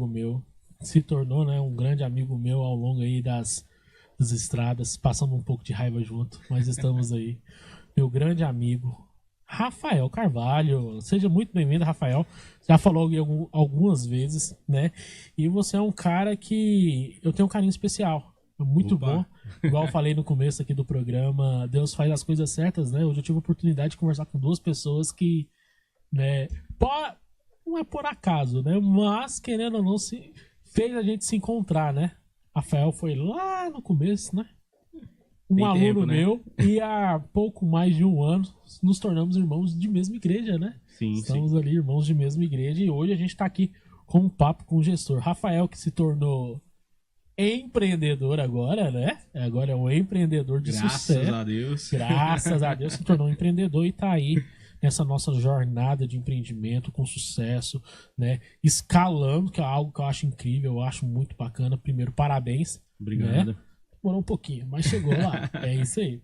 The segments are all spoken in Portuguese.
meu, se tornou, né, um grande amigo meu ao longo aí das estradas, passando um pouco de raiva junto, mas estamos aí. Meu grande amigo, Rafael Carvalho. Seja muito bem-vindo, Rafael. Já falou algumas vezes, né? E você é um cara que eu tenho um carinho especial. É muito Opa! bom. Igual eu falei no começo aqui do programa, Deus faz as coisas certas, né? Hoje eu tive a oportunidade de conversar com duas pessoas que, né, não é por acaso, né? Mas, querendo ou não, fez a gente se encontrar, né? Rafael foi lá no começo, né? Um Tem aluno tempo, né? meu, e há pouco mais de um ano nos tornamos irmãos de mesma igreja, né? Sim, sim. Estamos ali, irmãos de mesma igreja, e hoje a gente está aqui com um papo com o gestor. Rafael, que se tornou empreendedor agora, né? Agora é um empreendedor de Graças sucesso. a Deus. Graças a Deus se tornou um empreendedor e está aí nessa nossa jornada de empreendimento com sucesso, né? Escalando, que é algo que eu acho incrível, eu acho muito bacana. Primeiro, parabéns, né? Obrigado. Demorou um pouquinho, mas chegou lá. É isso aí.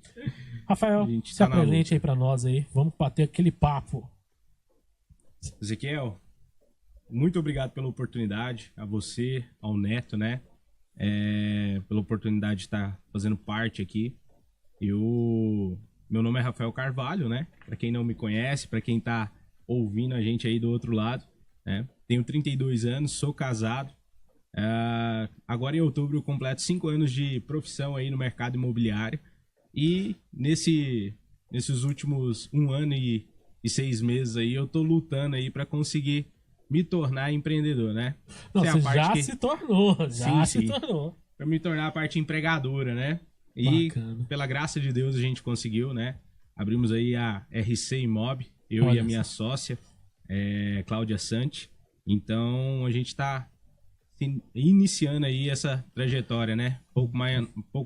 A Rafael, gente se tá na apresente luta. aí pra nós aí. Vamos bater aquele papo. Ezequiel, muito obrigado pela oportunidade, a você, ao Neto, né? Pela oportunidade de estar fazendo parte aqui. Meu nome é Rafael Carvalho, né? Para quem não me conhece, para quem tá ouvindo a gente aí do outro lado, né? Tenho 32 anos, sou casado. Agora em outubro eu completo 5 anos de profissão aí no mercado imobiliário. E nesses últimos 1 ano e 6 meses aí, eu tô lutando aí para conseguir me tornar empreendedor, né? Não, Essa é a você parte já que... se tornou. Sim, Já se sim. tornou. Para me tornar a parte empregadora, né? E Bacana. pela graça de Deus a gente conseguiu, né? Abrimos aí a RC Imob, eu e a Olha minha só. sócia, Cláudia Sante. Então a gente tá iniciando aí essa trajetória, né? Pouco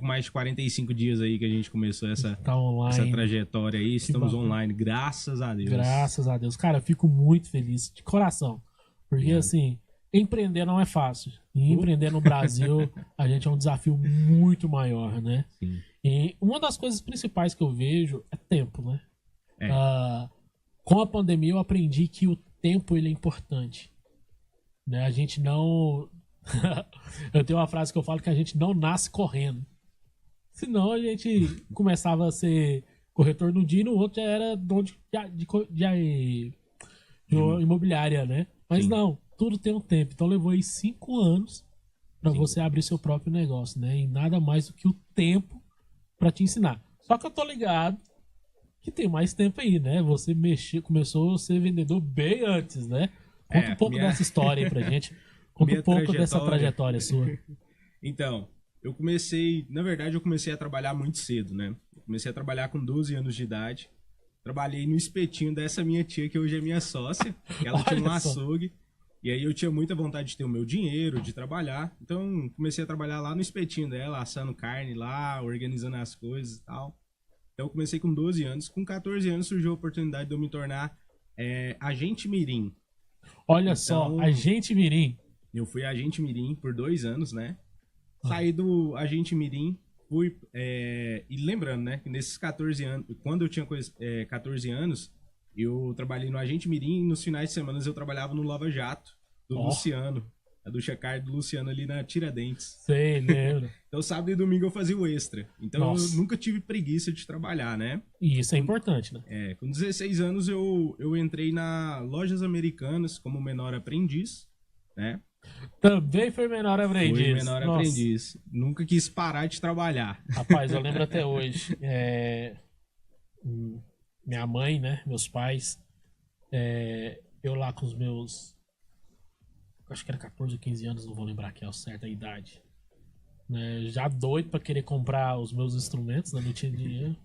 mais de 45 dias aí que a gente começou Tá essa online. trajetória aí. Que Estamos bacana. online, graças a Deus. Graças a Deus. Cara, eu fico muito feliz, de coração. Porque, Obrigado. assim, empreender não é fácil. E Oh, empreender no Brasil, a gente é um desafio muito maior, né? sim. E uma das coisas principais que eu vejo é tempo, né? É, Ah, com a pandemia eu aprendi que o tempo ele é importante, né? A gente não eu tenho uma frase que eu falo que a gente não nasce correndo. Senão a gente começava a ser corretor num dia e no outro já era dono de de- imobiliária, né? Mas sim, não, tudo tem um tempo. Então levou aí 5 anos para sim. você abrir seu próprio negócio, né? E nada mais do que o tempo para te ensinar. Só que eu tô ligado que tem mais tempo aí, né? Você começou a ser vendedor bem antes, né? Conta um pouco Minha, dessa história aí pra gente. Conta um minha pouco dessa trajetória. trajetória sua. Então, eu comecei a trabalhar muito cedo, né? Eu comecei a trabalhar com 12 anos de idade. Trabalhei no espetinho dessa minha tia, que hoje é minha sócia. Ela tinha um Olha só. açougue. E aí eu tinha muita vontade de ter o meu dinheiro, de trabalhar. Então, comecei a trabalhar lá no espetinho dela, assando carne lá, organizando as coisas e tal. Então, eu comecei com 12 anos. Com 14 anos surgiu a oportunidade de eu me tornar agente mirim. Olha só, Então, agente Mirim. eu fui agente mirim por 2 anos, né? Ah, Saí do agente mirim, fui... e lembrando, né? Que nesses 14 anos... Quando eu tinha 14 anos, eu trabalhei no agente mirim e nos finais de semana eu trabalhava no Lava Jato, do ó, Luciano. A do Chacar do Luciano ali na Tiradentes. sei, lembro. Então, sábado e domingo eu fazia o extra. Então, eu Nossa. nunca tive preguiça de trabalhar, né? E isso é importante, né? Com 16 anos eu entrei na Lojas Americanas como menor aprendiz, né? Também foi menor Fui aprendiz. menor Nossa. aprendiz. Nunca quis parar de trabalhar. Rapaz, eu lembro até hoje. Minha mãe, né? Meus pais. Eu lá com os meus. Acho que era 14 ou 15 anos, não vou lembrar aqui ao certo a idade. Né, já doido pra querer comprar os meus instrumentos, né? Não tinha dinheiro.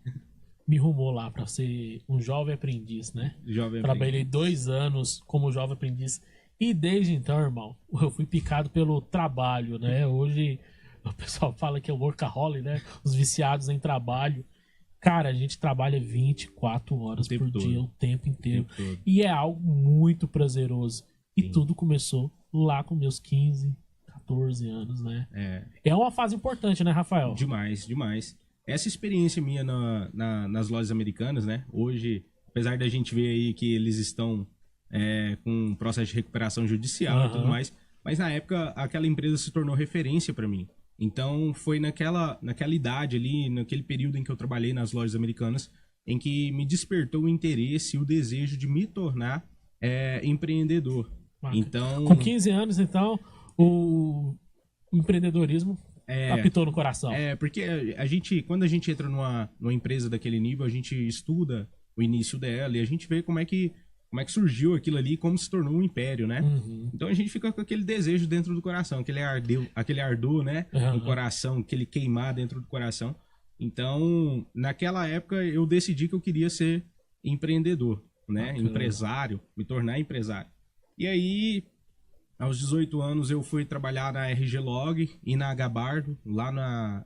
Me rumou lá pra ser um jovem aprendiz, né? Jovem Trabalhei aprendiz. 2 anos como jovem aprendiz. E desde então, irmão, eu fui picado pelo trabalho, né? Hoje o pessoal fala que é workaholic, né? Os viciados em trabalho. Cara, a gente trabalha 24 O horas tempo por dia, todo. o tempo O inteiro. tempo todo. E é algo muito prazeroso. E Sim. tudo começou lá com meus 15, 14 anos, né? É, É uma fase importante, né, Rafael? demais, demais. Essa experiência minha nas lojas americanas, né? Hoje, apesar da gente ver aí que eles estão com um processo de recuperação judicial e tudo Aham. mais, Mas na época, aquela empresa se tornou referência para mim. Então, foi naquela idade ali, naquele período em que eu trabalhei nas lojas americanas, em que me despertou o interesse e o desejo de me tornar empreendedor. Bacana. Então, Com 15 anos, então, o empreendedorismo apitou no coração. porque quando a gente entra numa empresa daquele nível, a gente estuda o início dela e a gente vê como é que surgiu aquilo ali e como se tornou um império, né? Uhum. Então a gente fica com aquele desejo dentro do coração, aquele ardor, né? No coração, aquele queimar dentro do coração. Então, naquela época, eu decidi que eu queria ser empreendedor, né? Empresário, me tornar empresário. E aí, aos 18 anos, eu fui trabalhar na RG Log e na Gabardo,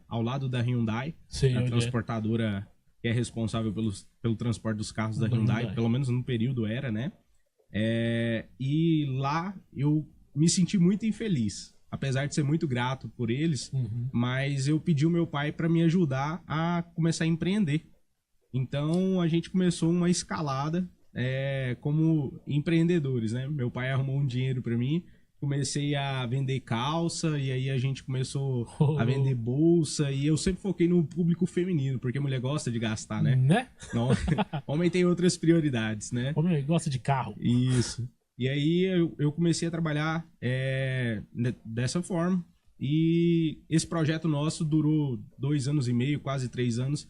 ao lado da Hyundai, a transportadora que é responsável pelo transporte dos carros da Hyundai, pelo menos no período era, né? E lá eu me senti muito infeliz, apesar de ser muito grato por eles, mas eu pedi ao meu pai para me ajudar a começar a empreender. Então a gente começou uma escalada como empreendedores, né? Meu pai arrumou um dinheiro para mim, comecei a vender calça e aí a gente começou a vender bolsa e eu sempre foquei no público feminino, porque mulher gosta de gastar, né? Não, homem tem outras prioridades, né? Homem gosta de carro. Isso. E aí eu comecei a trabalhar dessa forma e esse projeto nosso durou 2 anos e meio, quase 3 anos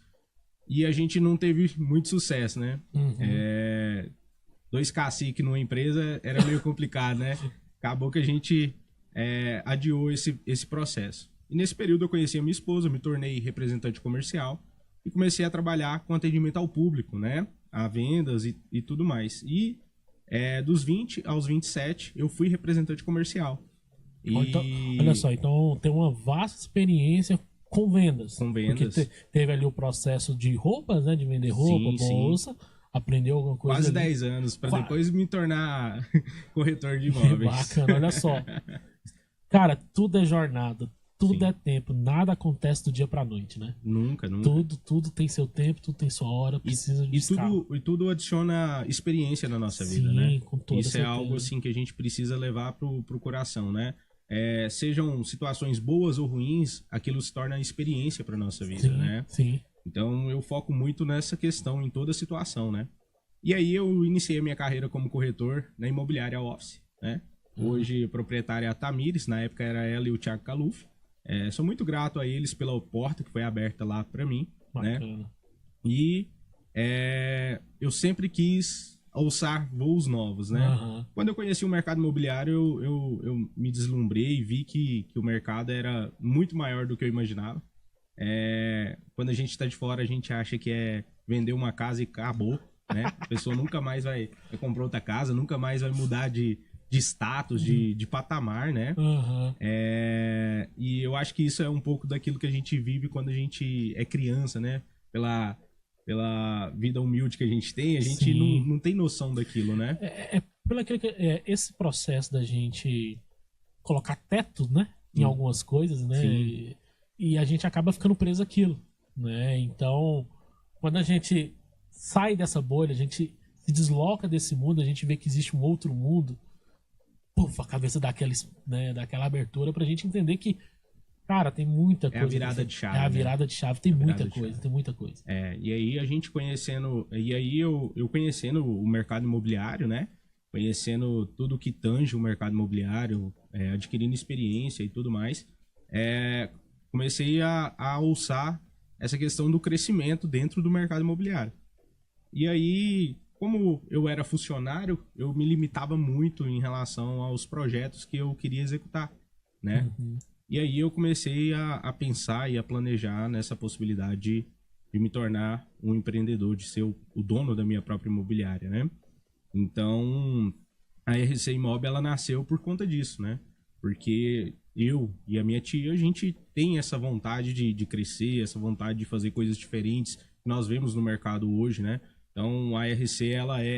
e a gente não teve muito sucesso, né? 2 caciques numa empresa era meio complicado, né? Acabou que a gente adiou esse processo. E nesse período eu conheci a minha esposa, me tornei representante comercial e comecei a trabalhar com atendimento ao público, né? A vendas e tudo mais. E dos 20 aos 27 eu fui representante comercial. Então, olha só, então tem uma vasta experiência com vendas. Com vendas. Porque teve ali o processo de roupas, né? De vender roupa, bolsa. Aprendeu alguma coisa. Quase ali. 10 anos, para depois me tornar corretor de imóveis. Bacana, olha só. Cara, tudo é jornada, tudo é tempo, nada acontece do dia pra noite, né? Nunca. Tudo tem seu tempo, tudo tem sua hora, precisa de e tudo adiciona experiência na nossa vida, né? Com toda Isso certeza. é algo assim que a gente precisa levar pro coração, né? Sejam situações boas ou ruins, aquilo se torna experiência pra nossa vida, né? Sim. Então eu foco muito nessa questão em toda situação, né? E aí eu iniciei a minha carreira como corretor na imobiliária Office, né? Hoje a proprietária é a Tamires, na época era ela e o Thiago Caluf. Sou muito grato a eles pela porta que foi aberta lá para mim, bacana. Né? E eu sempre quis alçar voos novos, né? Quando eu conheci o mercado imobiliário, eu me deslumbrei e vi que o mercado era muito maior do que eu imaginava. Quando a gente está de fora, a gente acha que é vender uma casa e acabou, né? A pessoa nunca mais vai comprar outra casa, nunca mais vai mudar de status, de patamar, né? E eu acho que isso é um pouco daquilo que a gente vive quando a gente é criança, né? Pela vida humilde que a gente tem, a gente não tem noção daquilo, né? Esse processo da gente colocar teto, né? Em algumas coisas, né? E a gente acaba ficando preso àquilo, né? Então, quando a gente sai dessa bolha, a gente se desloca desse mundo, a gente vê que existe um outro mundo, a cabeça dá aquela abertura pra gente entender que, cara, tem muita coisa. É a virada de chave. É a virada de chave, tem muita coisa. E aí a gente conhecendo, eu conhecendo o mercado imobiliário, né? Conhecendo tudo que tange o mercado imobiliário, adquirindo experiência e tudo mais, comecei a alçar essa questão do crescimento dentro do mercado imobiliário. E aí, como eu era funcionário, eu me limitava muito em relação aos projetos que eu queria executar, né? E aí eu comecei a pensar e a planejar nessa possibilidade de me tornar um empreendedor, de ser o dono da minha própria imobiliária, né? Então, a RC Imob, ela nasceu por conta disso, né? Porque eu e a minha tia, a gente tem essa vontade de crescer, essa vontade de fazer coisas diferentes que nós vemos no mercado hoje, né? Então, a RC,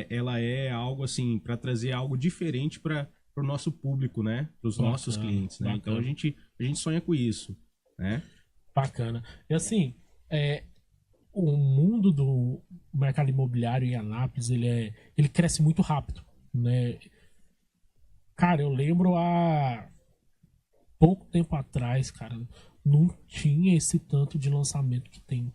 ela é algo assim, para trazer algo diferente para o nosso público, né? Para os nossos clientes, né? Então, a gente sonha com isso, né? Bacana. E assim, o mundo do mercado imobiliário em Anápolis, ele cresce muito rápido, né? Cara, eu lembro há pouco tempo atrás, cara, não tinha esse tanto de lançamento que tem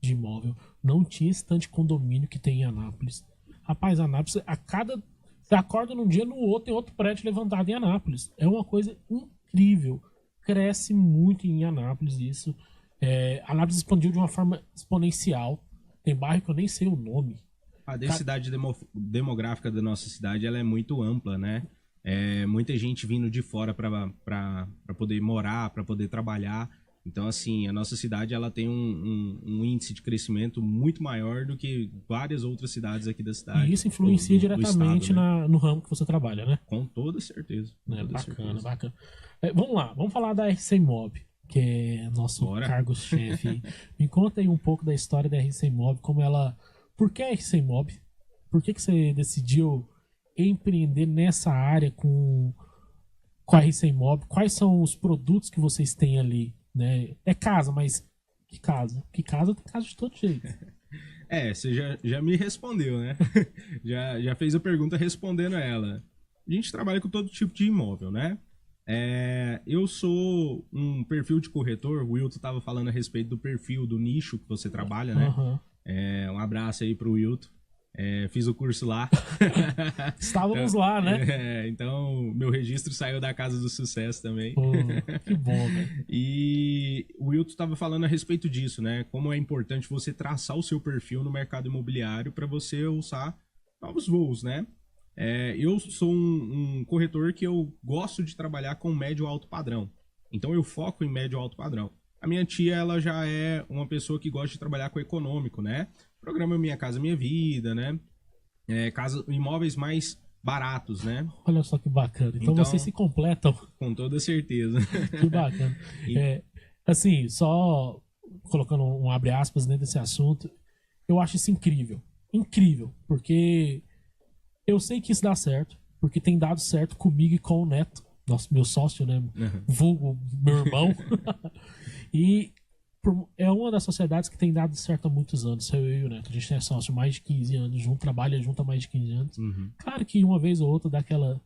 de imóvel. Não tinha esse tanto de condomínio que tem em Anápolis. Rapaz, Anápolis, você acorda num dia, no outro tem outro prédio levantado em Anápolis. É uma coisa incrível. Cresce muito em Anápolis isso. Anápolis expandiu de uma forma exponencial. Tem bairro que eu nem sei o nome. A densidade demográfica da nossa cidade ela é muito ampla, né? Muita gente vindo de fora para poder morar, para poder trabalhar. Então, assim, a nossa cidade ela tem um índice de crescimento muito maior do que várias outras cidades aqui da cidade. E isso influencia diretamente estado, né? No ramo que você trabalha, né? Com toda certeza. Com toda bacana, certeza. Bacana. Vamos lá, vamos falar da RC Mob, que é nosso cargo-chefe. Me conta aí um pouco da história da RC Mob, como ela... Por que a RC Mob? Por que você decidiu empreender nessa área com a RC Mob? Quais são os produtos que vocês têm ali? Né? É casa, mas que casa? Que casa tem casa de todo jeito. Você já me respondeu, né? já fez a pergunta respondendo ela. A gente trabalha com todo tipo de imóvel, né? Eu sou um perfil de corretor. O Wilton estava falando a respeito do perfil, do nicho que você trabalha, né? Uhum. Um abraço aí pro Wilton. Fiz o curso lá. Estávamos lá, né? Então, meu registro saiu da Casa do Sucesso também. Que bom, né? E o Wilton estava falando a respeito disso, né? Como é importante você traçar o seu perfil no mercado imobiliário para você usar novos voos, né? Eu sou um corretor que eu gosto de trabalhar com médio alto padrão. Então, eu foco em médio alto padrão. A minha tia, ela já é uma pessoa que gosta de trabalhar com econômico, né? Programa Minha Casa Minha Vida, né? Imóveis mais baratos, né? Olha só que bacana. Então vocês se completam. Com toda certeza. Que bacana. Assim, só colocando um abre aspas dentro desse assunto, eu acho isso incrível. Incrível. Porque eu sei que isso dá certo, porque tem dado certo comigo e com o Neto, meu sócio, né? Vulgo, meu irmão. E é uma das sociedades que tem dado certo há muitos anos. Eu e o Neto, a gente é sócio há mais de 15 anos junto, trabalha junto há mais de 15 anos. Uhum. Claro que uma vez ou outra dá aquela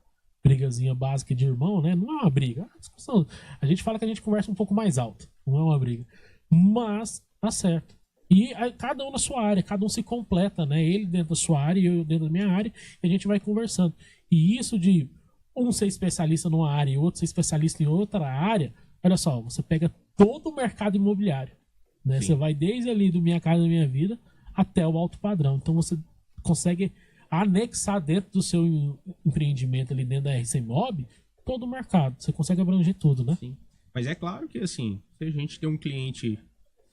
brigazinha básica de irmão, né? Não é uma briga, é uma discussão. A gente fala que a gente conversa um pouco mais alto, não é uma briga. Mas dá certo. E cada um na sua área, cada um se completa, né? Ele dentro da sua área e eu dentro da minha área, e a gente vai conversando. E isso de um ser especialista numa área e outro ser especialista em outra área, olha só, você pega todo o mercado imobiliário, né? Você vai desde ali do Minha Casa Minha Vida até o alto padrão. Então você consegue anexar dentro do seu empreendimento ali dentro da RC Mob todo o mercado. Você consegue abranger tudo, né? Sim. Mas é claro que assim, se a gente tem um cliente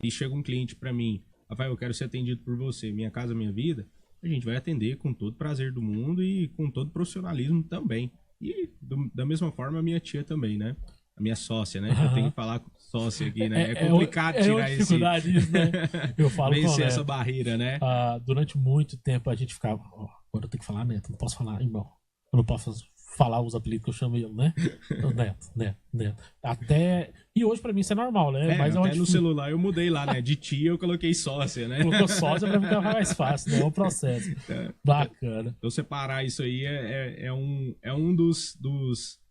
e chega um cliente para mim, Rafael, eu quero ser atendido por você, Minha Casa Minha Vida, a gente vai atender com todo prazer do mundo e com todo profissionalismo também. E da mesma forma a minha tia também, né? A minha sócia, né? Eu tenho que falar com sócia aqui, né? É complicado tirar esse... isso, né? Eu falo vencer essa barreira, né? Durante muito tempo a gente ficava... agora eu tenho que falar Neto, não posso falar irmão. Eu não posso falar os apelidos que eu chamo ele, né? Neto. Até... E hoje pra mim isso é normal, né? Mas até no celular eu mudei lá, né? De tia eu coloquei sócia, né? Colocou sócia pra ficar mais fácil, né? É um processo. Bacana. Então separar isso aí é um dos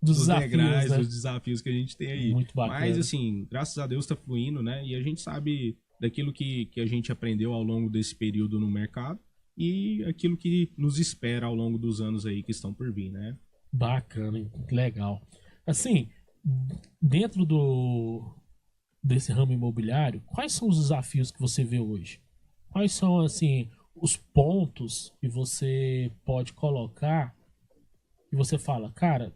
desafios, degraus, né? dos desafios que a gente tem aí. Muito bacana. Mas assim, graças a Deus tá fluindo, né? E a gente sabe daquilo que a gente aprendeu ao longo desse período no mercado e aquilo que nos espera ao longo dos anos aí que estão por vir, né? Bacana, hein? Legal. Assim, dentro desse ramo imobiliário, quais são os desafios que você vê hoje? Quais são, assim, os pontos que você pode colocar e você fala, cara,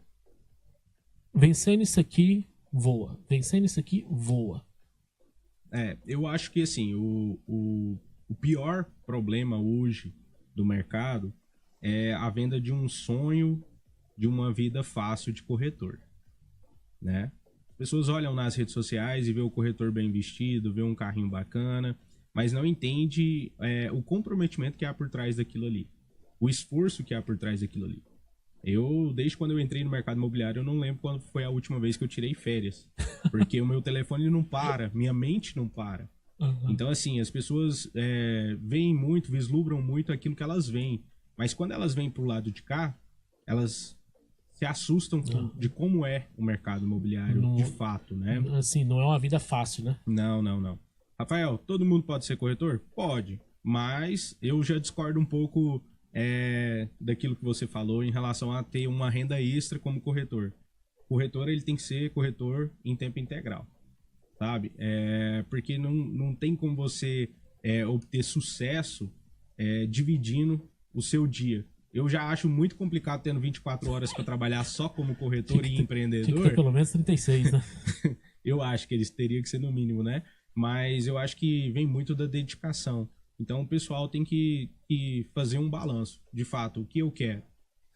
vencendo isso aqui, voa. Vencendo isso aqui, voa. Eu acho que, assim, o pior problema hoje do mercado é a venda de um sonho de uma vida fácil de corretor, né? As pessoas olham nas redes sociais e vê o corretor bem vestido, vê um carrinho bacana, mas não entende o comprometimento que há por trás daquilo ali, o esforço que há por trás daquilo ali. Desde quando eu entrei no mercado imobiliário, eu não lembro quando foi a última vez que eu tirei férias, porque o meu telefone não para, minha mente não para. Uhum. Então, assim, as pessoas veem muito, vislumbram muito aquilo que elas veem, mas quando elas vêm pro lado de cá, elas se assustam de como é o mercado imobiliário de fato, né? Assim, não é uma vida fácil, né? Não. Rafael, todo mundo pode ser corretor? Pode, mas eu já discordo um pouco daquilo que você falou em relação a ter uma renda extra como corretor. Corretor, ele tem que ser corretor em tempo integral, sabe? Porque não tem como você obter sucesso dividindo o seu dia. Eu já acho muito complicado tendo 24 horas para trabalhar só como corretor e empreendedor. Tinha que ter pelo menos 36, né? Eu acho que eles teriam que ser no mínimo, né? Mas eu acho que vem muito da dedicação. Então o pessoal tem que fazer um balanço, de fato, o que eu quero,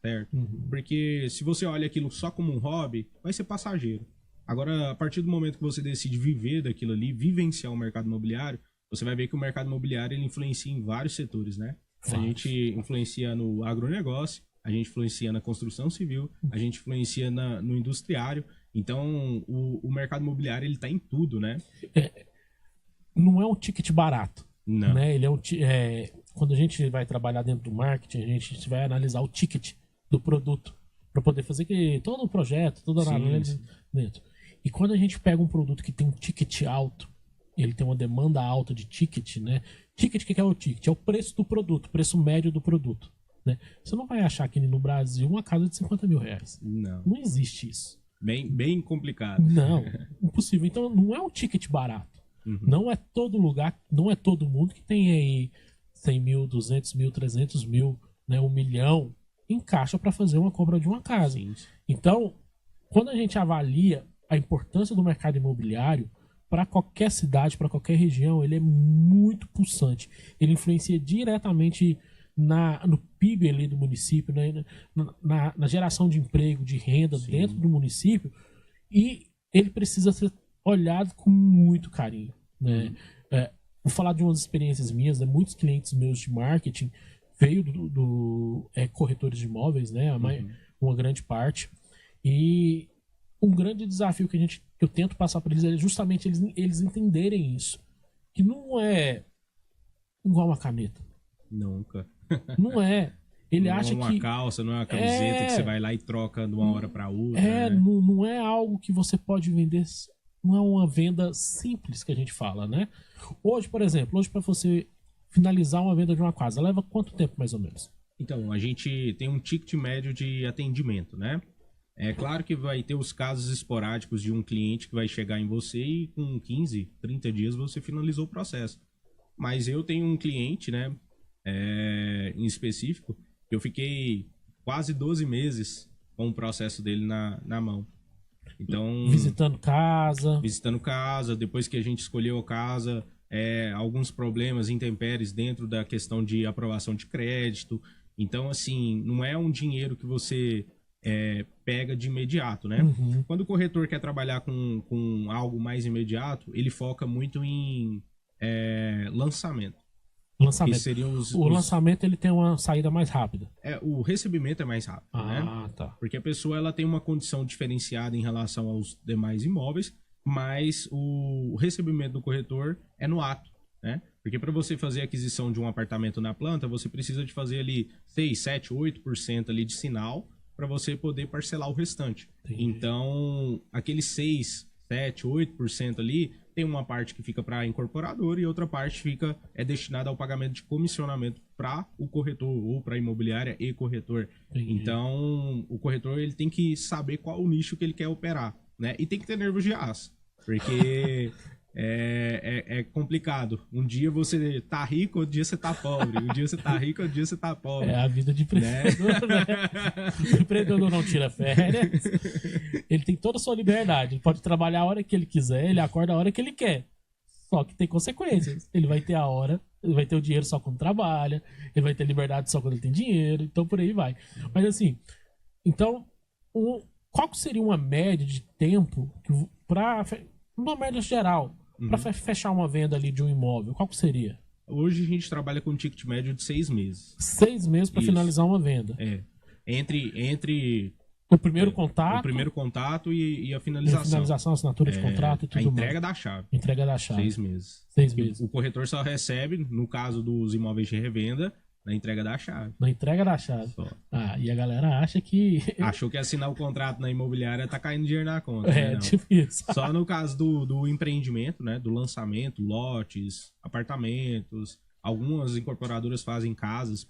certo? Porque se você olha aquilo só como um hobby, vai ser passageiro. Agora, a partir do momento que você decide viver daquilo ali, vivenciar o mercado imobiliário, você vai ver que o mercado imobiliário ele influencia em vários setores, né? A gente influencia no agronegócio, a gente influencia na construção civil, a gente influencia no industriário. Então, o mercado imobiliário ele está em tudo, né? Não é um ticket barato. Não. Né? Ele quando a gente vai trabalhar dentro do marketing, a gente vai analisar o ticket do produto para poder fazer todo o projeto, toda a análise dentro. E quando a gente pega um produto que tem um ticket alto, ele tem uma demanda alta de ticket, né? Ticket, o que é o ticket? É o preço do produto, o preço médio do produto. Né? Você não vai achar aqui no Brasil uma casa de 50 mil reais. Não existe isso. Bem complicado. Não, impossível. Então não é um ticket barato. Não é todo lugar, não é todo mundo que tem aí 100 mil, 200 mil, 300 mil, né, 1 milhão em caixa para fazer uma compra de uma casa. Sim. Então, quando a gente avalia a importância do mercado imobiliário para qualquer cidade, para qualquer região, ele é muito pulsante. Ele influencia diretamente no PIB ali do município, né, na geração de emprego, de renda dentro do município, e ele precisa ser olhado com muito carinho, né? Vou falar de umas experiências minhas, né? Muitos clientes meus de marketing veio do corretores de imóveis, né? Uma grande parte. E um grande desafio que eu tento passar para eles é justamente eles entenderem isso, que não é igual uma caneta. Nunca. Não é. Ele não acha é uma calça, não é uma camiseta que você vai lá e troca de uma hora para outra. Né? Não é algo que você pode vender. Não é uma venda simples que a gente fala, né? Hoje, por exemplo, para você finalizar uma venda de uma casa, leva quanto tempo mais ou menos? Então, a gente tem um ticket médio de atendimento, né? É claro que vai ter os casos esporádicos de um cliente que vai chegar em você e com 15, 30 dias você finalizou o processo. Mas eu tenho um cliente, né, em específico, eu fiquei quase 12 meses com o processo dele na mão. Então, visitando casa, depois que a gente escolheu a casa, alguns problemas, intempéries dentro da questão de aprovação de crédito. Então, assim, não é um dinheiro que você pega de imediato, né? Quando o corretor quer trabalhar com algo mais imediato, ele foca muito em lançamento. O lançamento ele tem uma saída mais rápida. O recebimento é mais rápido, né? Tá. Porque a pessoa ela tem uma condição diferenciada em relação aos demais imóveis, mas o recebimento do corretor é no ato, né? Porque para você fazer a aquisição de um apartamento na planta, você precisa de fazer ali 6, 7, 8% ali de sinal para você poder parcelar o restante. Entendi. Então, aqueles 6, 7, 8% ali tem uma parte que fica para incorporador e outra parte é destinada ao pagamento de comissionamento para o corretor ou para a imobiliária e corretor. Entendi. Então, o corretor ele tem que saber qual o nicho que ele quer operar, né? E tem que ter nervos de aço, porque é complicado. Um dia você tá rico, outro dia você tá pobre. Um dia você tá rico, outro dia você tá pobre. É a vida de empreendedor, né? O empreendedor não tira férias. Ele tem toda a sua liberdade. Ele pode trabalhar a hora que ele quiser, ele acorda a hora que ele quer. Só que tem consequências. Ele vai ter a hora, ele vai ter o dinheiro só quando trabalha, ele vai ter liberdade só quando ele tem dinheiro, então por aí vai. Mas assim, então, qual seria uma média de tempo para uma média geral? Para fechar uma venda ali de um imóvel, qual que seria? Hoje a gente trabalha com um ticket médio de 6 meses. 6 meses para finalizar uma venda. Entre o primeiro contato. O primeiro contato e a finalização. A finalização, assinatura de contrato e tudo mais. A entrega da chave. Entrega da chave. 6 meses. 6 meses. O corretor só recebe, no caso dos imóveis de revenda, Na entrega da chave. Na entrega da chave. Só. Ah, e a galera acha que... Achou que assinar o contrato na imobiliária tá caindo dinheiro na conta. É, né? Não. tipo isso. Só no caso do empreendimento, né? Do lançamento, lotes, apartamentos. Algumas incorporadoras fazem casas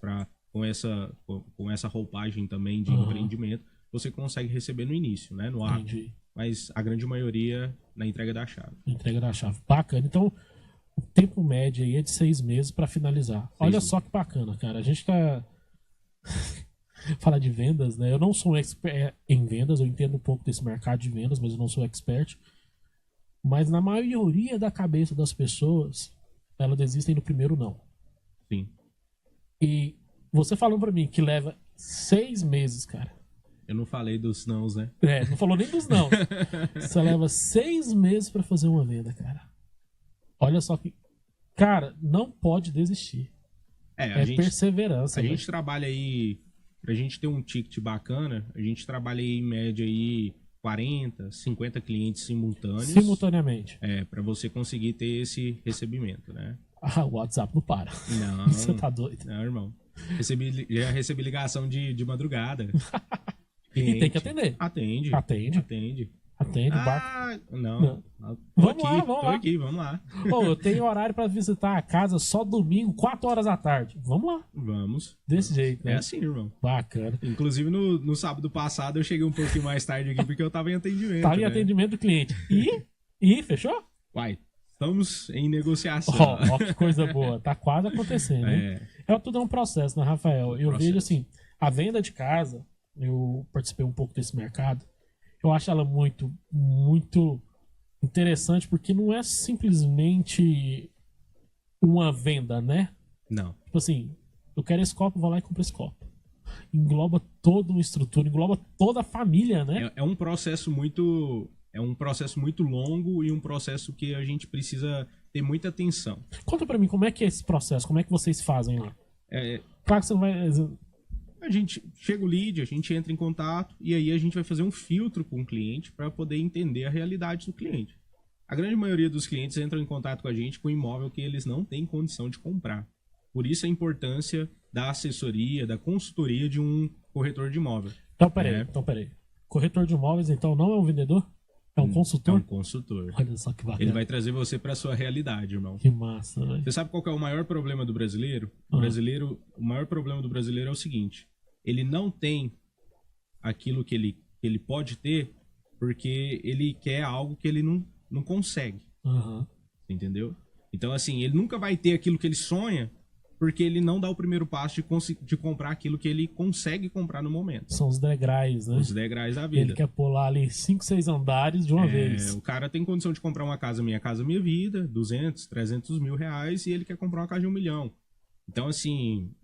com essa roupagem também de empreendimento. Você consegue receber no início, né? No ato. Entendi. Mas a grande maioria na entrega da chave. Entrega da chave. Bacana. Então, o tempo médio aí é de 6 meses para finalizar. Olha só que bacana, cara. A gente tá... Falar de vendas, né? Eu não sou um expert em vendas, eu entendo um pouco desse mercado de vendas, mas eu não sou expert. Mas na maioria da cabeça das pessoas, elas desistem no primeiro não. Sim. E você falou pra mim que leva 6 meses, cara. Eu não falei dos nãos, né? É, não falou nem dos não. Você leva 6 meses pra fazer uma venda, cara. Olha só que... Cara, não pode desistir. É perseverança. A gente trabalha aí... Pra gente ter um ticket bacana, a gente trabalha aí em média aí 40, 50 clientes simultâneos. Simultaneamente. Pra você conseguir ter esse recebimento, né? Ah, o WhatsApp não para. Não. Você tá doido. Não, irmão. Já recebi ligação de madrugada. E tem que atender. Atende. Barco. Não. Vamos lá. Tô aqui, vamos lá. Pô, eu tenho horário pra visitar a casa só domingo, 4 horas da tarde. Vamos lá. Vamos. Desse jeito, né? É assim, irmão. Bacana. Inclusive, no sábado passado, eu cheguei um pouquinho mais tarde aqui, porque eu tava em atendimento. Tava em atendimento do cliente. E fechou? Uai, estamos em negociação. Ó, que coisa boa. Tá quase acontecendo, hein? Tudo é um processo, né, Rafael? Eu vejo assim, a venda de casa, eu participei um pouco desse mercado, eu acho ela muito, muito interessante, porque não é simplesmente uma venda, né? Não. Tipo assim, eu quero esse copo, vou lá e compro esse copo. Engloba toda uma estrutura, engloba toda a família, né? É um processo muito longo e um processo que a gente precisa ter muita atenção. Conta pra mim, como é que é esse processo? Como é que vocês fazem lá? Claro que você não vai... A gente chega o lead, a gente entra em contato e aí a gente vai fazer um filtro com o cliente para poder entender a realidade do cliente. A grande maioria dos clientes entram em contato com a gente com imóvel que eles não têm condição de comprar. Por isso a importância da assessoria, da consultoria de um corretor de imóvel. Então, peraí. Corretor de imóveis, então, não é um vendedor? É um consultor? É um consultor. Olha só que bacana. Ele vai trazer você para sua realidade, irmão. Que massa, velho. Você sabe qual que é o maior problema do brasileiro? O maior problema do brasileiro é o seguinte: ele não tem aquilo que ele pode ter porque ele quer algo que ele não consegue. Entendeu? Então, assim, ele nunca vai ter aquilo que ele sonha porque ele não dá o primeiro passo de comprar aquilo que ele consegue comprar no momento. São os degraus, né? Os degraus da vida. Ele quer pular ali 5, 6 andares de uma vez. O cara tem condição de comprar uma casa Minha Casa Minha Vida, 200, 300 mil reais, e ele quer comprar uma casa de 1 milhão. Então, assim,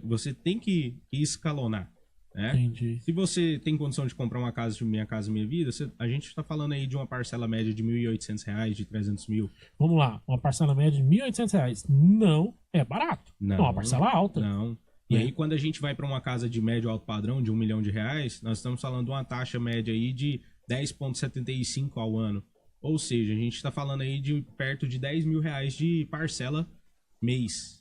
você tem que escalonar, né? Entendi. Se você tem condição de comprar uma casa de Minha Casa Minha Vida, a gente está falando aí de uma parcela média de R$ 1.800, de 300 mil. Vamos lá, uma parcela média de R$ 1.800. Não é barato. Não, é uma parcela alta. Não. E aí, quando a gente vai para uma casa de médio alto padrão, de R$ 1 milhão, nós estamos falando de uma taxa média aí de 10,75 ao ano. Ou seja, a gente está falando aí de perto de R$ 10 mil de parcela mês.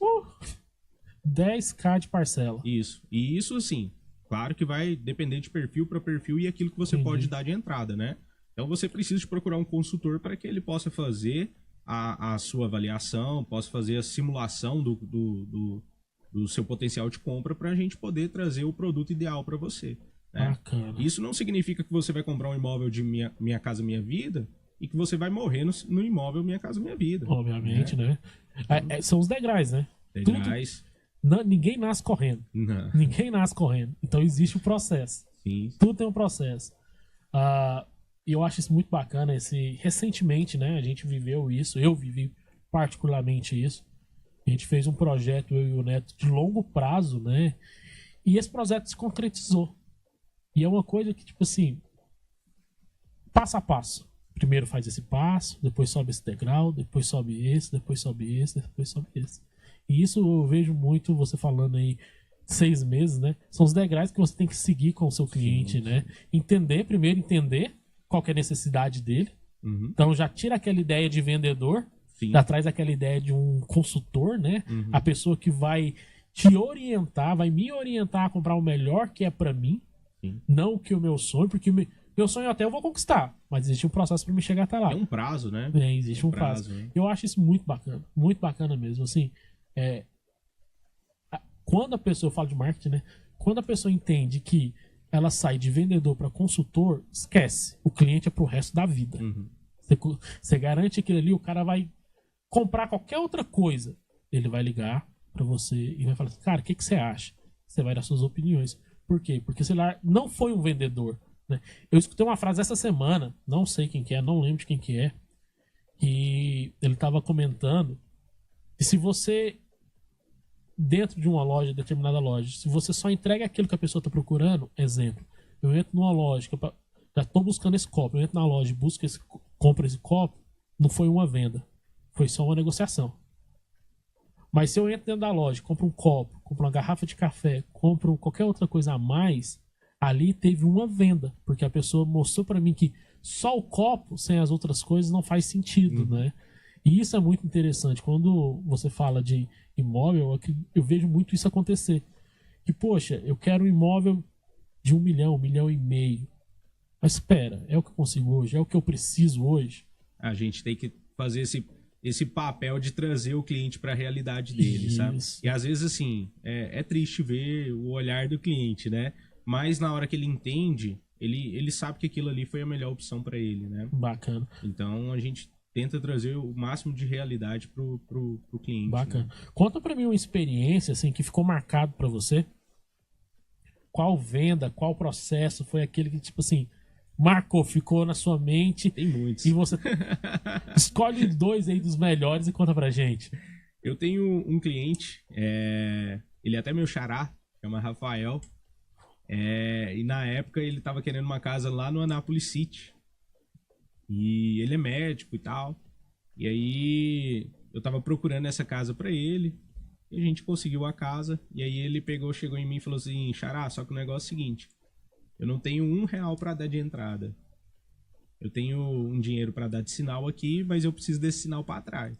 10k de parcela. Isso. E isso, assim, claro que vai depender de perfil para perfil e aquilo que você pode dar de entrada, né? Então você precisa de procurar um consultor para que ele possa fazer a sua avaliação, possa fazer a simulação do seu potencial de compra para a gente poder trazer o produto ideal para você. Né? Bacana. Isso não significa que você vai comprar um imóvel de Minha Casa Minha Vida e que você vai morrer no imóvel Minha Casa Minha Vida. Obviamente, né? São os degraus, né? Degraus. Ninguém nasce correndo. Não. Ninguém nasce correndo. Então existe o processo. Sim. Tudo tem um processo. E eu acho isso muito bacana. Recentemente, né? A gente viveu isso. Eu vivi particularmente isso. A gente fez um projeto, eu e o Neto, de longo prazo, né? E esse projeto se concretizou. E é uma coisa que, tipo assim, passo a passo. Primeiro faz esse passo, depois sobe esse degrau, depois sobe esse, depois sobe esse, depois sobe esse. E isso eu vejo muito você falando aí 6 meses, né? São os degraus que você tem que seguir com o seu cliente, né? Primeiro entender qual que é a necessidade dele. Então já tira aquela ideia de vendedor, já traz aquela ideia de um consultor, né? A pessoa que vai te orientar, vai me orientar a comprar o melhor que é pra mim, Sim. não o que é o meu sonho, porque meu sonho até eu vou conquistar, mas existe um processo pra me chegar até lá. É um prazo, né? Existe um prazo. Né? Eu acho isso muito bacana mesmo, assim, quando a pessoa, eu falo de marketing, né? Quando a pessoa entende que ela sai de vendedor para consultor, esquece. O cliente é pro resto da vida. Uhum. Você garante aquilo ali, o cara vai comprar qualquer outra coisa. Ele vai ligar para você e vai falar assim, cara, o que você acha? Você vai dar suas opiniões. Por quê? Porque sei lá, não foi um vendedor. Né? Eu escutei uma frase essa semana, não sei quem que é, não lembro de quem que é, que ele estava comentando que se você dentro de uma loja, determinada loja, se você só entrega aquilo que a pessoa está procurando, exemplo, eu entro numa loja, já estou buscando esse copo, eu entro na loja e compro esse copo, não foi uma venda, foi só uma negociação. Mas se eu entro dentro da loja, compro um copo, compro uma garrafa de café, compro qualquer outra coisa a mais, ali teve uma venda, porque a pessoa mostrou para mim que só o copo, sem as outras coisas, não faz sentido, né? E isso é muito interessante. Quando você fala de imóvel, eu vejo muito isso acontecer. Que, poxa, eu quero um imóvel de 1 milhão, 1,5 milhão. Mas espera, é o que eu consigo hoje? É o que eu preciso hoje? A gente tem que fazer esse papel de trazer o cliente para a realidade dele, sabe? E às vezes, assim, é triste ver o olhar do cliente, né? Mas na hora que ele entende, ele sabe que aquilo ali foi a melhor opção para ele, né? Bacana. Então, a gente tenta trazer o máximo de realidade pro cliente. Bacana. Né? Conta pra mim uma experiência assim que ficou marcado pra você. Qual venda, qual processo foi aquele que, tipo assim, marcou, ficou na sua mente? Tem muitos. E você escolhe 2 aí dos melhores e conta pra gente. Eu tenho um cliente, ele é até meu xará, chama Rafael. E na época ele tava querendo uma casa lá no Anápolis City. E ele é médico e tal. E aí eu tava procurando essa casa pra ele. E a gente conseguiu a casa. E aí ele chegou em mim e falou assim: Xará, só que o negócio é o seguinte: eu não tenho R$1 pra dar de entrada. Eu tenho um dinheiro pra dar de sinal aqui, mas eu preciso desse sinal pra trás.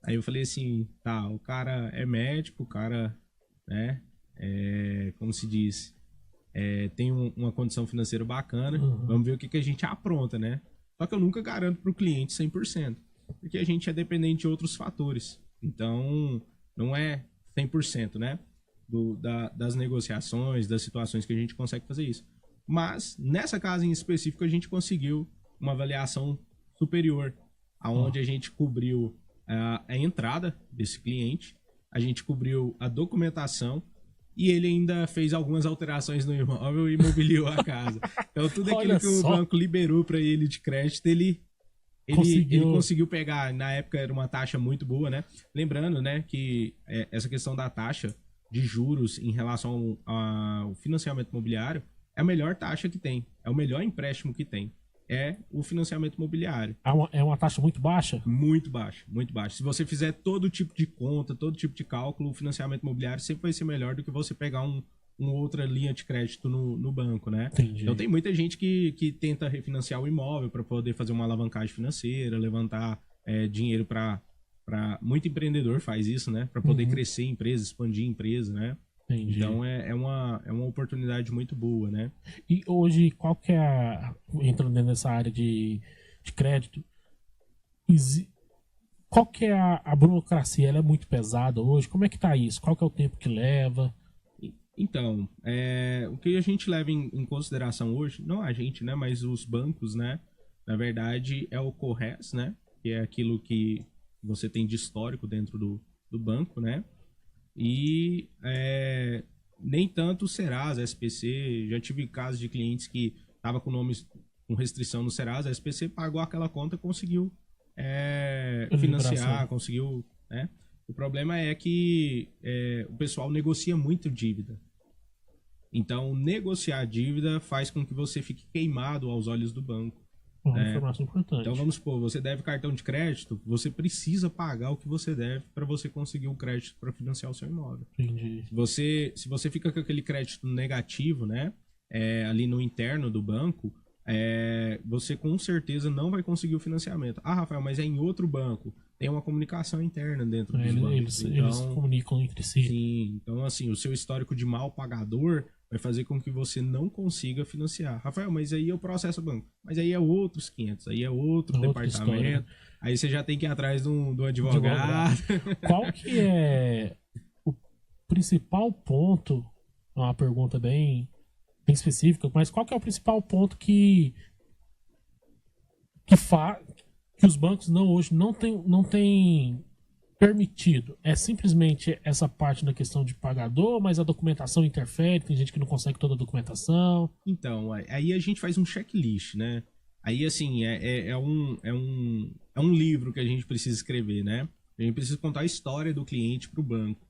Aí eu falei assim: tá, o cara é médico, o cara, né? Como se diz? Tem uma condição financeira bacana. Vamos ver o que a gente apronta, né? Só que eu nunca garanto para o cliente 100%, porque a gente é dependente de outros fatores. Então, não é 100%, né? Das negociações, das situações que a gente consegue fazer isso. Mas, nessa casa em específico, a gente conseguiu uma avaliação superior, aonde a gente cobriu a entrada desse cliente, a gente cobriu a documentação, e ele ainda fez algumas alterações no imóvel e mobiliou a casa. Então, tudo aquilo que o banco liberou para ele de crédito, ele conseguiu pegar. Na época era uma taxa muito boa, né? Lembrando, né, que essa questão da taxa de juros em relação ao financiamento imobiliário é a melhor taxa que tem. É o melhor empréstimo que tem. É o financiamento imobiliário. É uma taxa muito baixa? Muito baixa, muito baixa. Se você fizer todo tipo de conta, todo tipo de cálculo, o financiamento imobiliário sempre vai ser melhor do que você pegar uma outra linha de crédito no banco, né? Entendi. Então tem muita gente que tenta refinanciar o imóvel para poder fazer uma alavancagem financeira, levantar dinheiro para... Muito empreendedor faz isso, né? Para poder crescer a empresa, expandir a empresa, né? Entendi. Então é uma oportunidade muito boa, né? E hoje, qual que é entrando dentro dessa área de crédito, qual que é a burocracia? Ela é muito pesada hoje? Como é que tá isso? Qual que é o tempo que leva? Então, o que a gente leva em consideração hoje, não a gente, né, mas os bancos, né, na verdade é o CORRES, né, que é aquilo que você tem de histórico dentro do banco, né, e nem tanto o Serasa, SPC. Já tive casos de clientes que estavam com nomes com restrição no Serasa, a SPC pagou aquela conta, conseguiu financiar, conseguiu, né? O problema é que o pessoal negocia muito dívida. Então, negociar dívida faz com que você fique queimado aos olhos do banco. Uma informação importante. Então, vamos supor, você deve cartão de crédito, você precisa pagar o que você deve para você conseguir o crédito para financiar o seu imóvel. Entendi. Se você fica com aquele crédito negativo, né, ali no interno do banco, você com certeza não vai conseguir o financiamento. Ah, Rafael, mas é em outro banco. Tem uma comunicação interna dentro dos bancos. Eles comunicam entre si. Sim, então assim, o seu histórico de mal pagador vai fazer com que você não consiga financiar. Rafael, mas aí eu processo o banco. Mas aí é outros 500, aí é outro departamento. História, né? Aí você já tem que ir atrás do advogado. Qual que é o principal ponto? É uma pergunta bem específica, mas qual que é o principal ponto que os bancos hoje não têm permitido? É simplesmente essa parte da questão de pagador, mas a documentação interfere, tem gente que não consegue toda a documentação. Então, aí a gente faz um checklist, né? Aí, assim, é um livro que a gente precisa escrever, né? A gente precisa contar a história do cliente para o banco.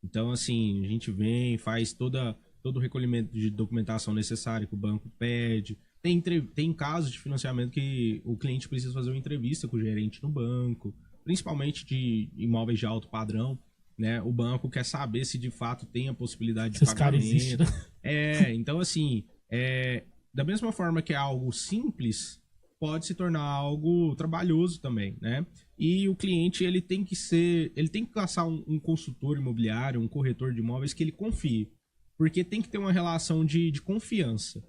Então, assim, a gente vem, faz todo o recolhimento de documentação necessária que o banco pede. Tem casos de financiamento que o cliente precisa fazer uma entrevista com o gerente no banco, principalmente de imóveis de alto padrão, né? O banco quer saber se de fato tem a possibilidade de pagamento. Existe, né? Então, assim, da mesma forma que é algo simples, pode se tornar algo trabalhoso também, né? E o cliente, ele tem que caçar um consultor imobiliário, um corretor de imóveis que ele confie. Porque tem que ter uma relação de confiança.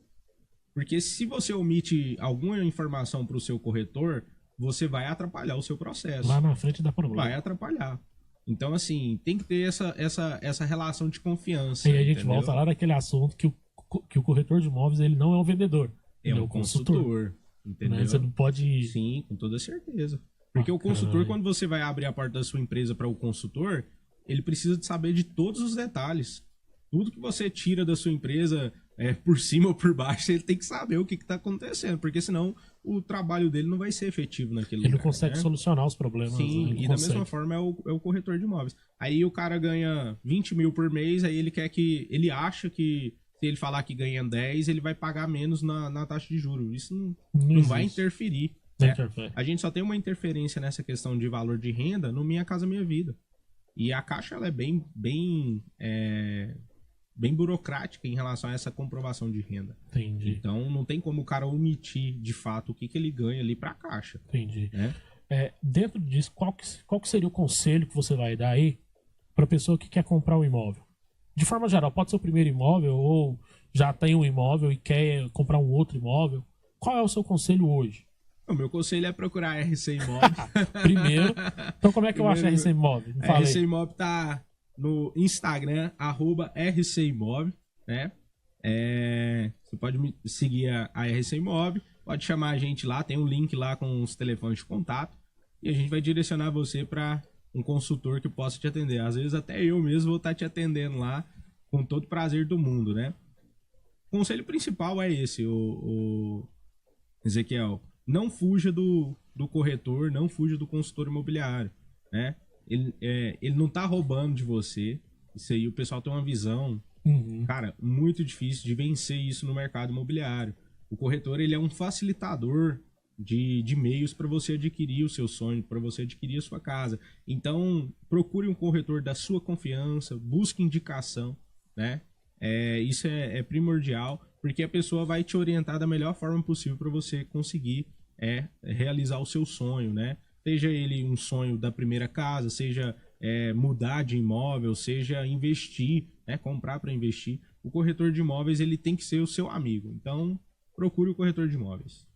Porque se você omite alguma informação para o seu corretor, você vai atrapalhar o seu processo. Lá na frente dá problema. Vai atrapalhar. Então, assim, tem que ter essa relação de confiança. E aí a gente volta lá naquele assunto que o corretor de imóveis, ele não é um vendedor. É um consultor. Entendeu? Né? Você não pode... Sim, com toda certeza. Porque o consultor, quando você vai abrir a porta da sua empresa para o consultor, ele precisa de saber de todos os detalhes. Tudo que você tira da sua empresa, por cima ou por baixo, ele tem que saber o que está acontecendo, porque senão o trabalho dele não vai ser efetivo naquele lugar. Ele não consegue solucionar os problemas. Sim, e da mesma forma é o corretor de imóveis. Aí o cara ganha 20 mil por mês, aí ele acha que se ele falar que ganha 10, ele vai pagar menos na taxa de juros. Isso não vai interferir. A gente só tem uma interferência nessa questão de valor de renda no Minha Casa Minha Vida. E a Caixa, ela é bem burocrática em relação a essa comprovação de renda. Entendi. Então, não tem como o cara omitir, de fato, o que ele ganha ali para a Caixa. Entendi. Né? Dentro disso, qual que seria o conselho que você vai dar aí para a pessoa que quer comprar um imóvel? De forma geral, pode ser o primeiro imóvel ou já tem um imóvel e quer comprar um outro imóvel. Qual é o seu conselho hoje? O meu conselho é procurar a RC Imóvel. Primeiro. Então, como é que eu acho a RC Imóvel? A RC Imóvel tá no Instagram, @RC Imóvel, né? Você pode seguir a RC Imóvel, pode chamar a gente lá, tem um link lá com os telefones de contato e a gente vai direcionar você para um consultor que possa te atender. Às vezes até eu mesmo vou estar te atendendo lá com todo o prazer do mundo, né? O conselho principal é esse, o Ezequiel. Não fuja do corretor, não fuja do consultor imobiliário, né? Ele não tá roubando de você. Isso aí, o pessoal tem uma visão, cara, muito difícil de vencer isso no mercado imobiliário. O corretor, ele é um facilitador de meios para você adquirir o seu sonho, para você adquirir a sua casa. Então, procure um corretor da sua confiança, busque indicação, né? Isso é primordial, porque a pessoa vai te orientar da melhor forma possível para você conseguir realizar o seu sonho, né? Seja ele um sonho da primeira casa, seja mudar de imóvel, seja investir, né? Comprar para investir. O corretor de imóveis, ele tem que ser o seu amigo. Então, procure o corretor de imóveis.